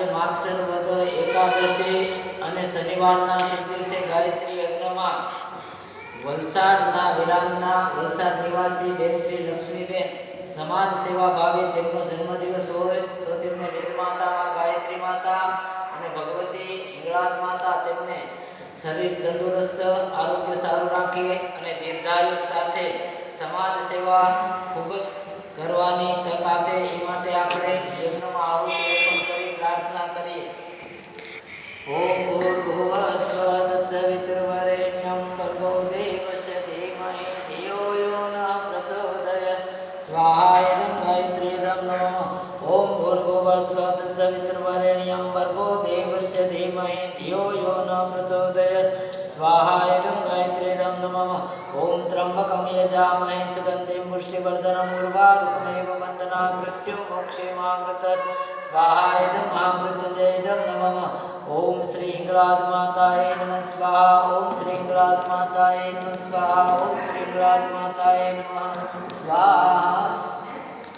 આજે માગસર વદ એકાદશી અને શનિવારના દિવસે ગાયત્રી યજ્ઞમાં વલસાડના વિરાંગના વલસાડ નિવાસી બેન શ્રી લક્ષ્મીબેન સમાજ સેવા ભાવે તેમનો જન્મદિવસ હોય તો તેમને વેદ માતામાં ગાયત્રી માતા અને ભગવતી હિંગળાજ માતા તેમને શરીર તંદુરસ્ત આરોગ્ય સારું રાખે અને દીર્ઘાયુષ સાથે સમાજ સેવા ખૂબ જ કરવાની તક આપે એ માટે આપણે યજ્ઞમાં આહુતિ અર્પણ કરી પ્રાર્થના કરીએ. ઓમ ભૂર્ભુવઃ સ્વઃ તત્સવિતુર્વરેણ્યં ભર્ગો દેવસ્ય ધીમહિ ધિયો यो नः प्रचोदयात् स्वाहा इदं गायत्रीदं नमः. ओम भूर्भुवः स्वः तत्सवितुर्वरेण्यं भर्गो देवस्य धीमहि धियो यो नः प्रचोदयात् स्वाहा इदं गायत्रीदं नमः. ओम त्र्यंबकं यजामहे सुगन्धिं पुष्टिवर्धनम् उर्वारुकमेव वन्दनात् मृत्युमोक्षेमामृतत् स्वाहा इदं महामृत्युंजयदं नमः. ओम श्री हिंगलाज माताये नमः स्वाहा. ओम श्री हिंगलाज माताये नमः स्वाहा. ओम श्री हिंगलाज माताये नमः स्वाहा.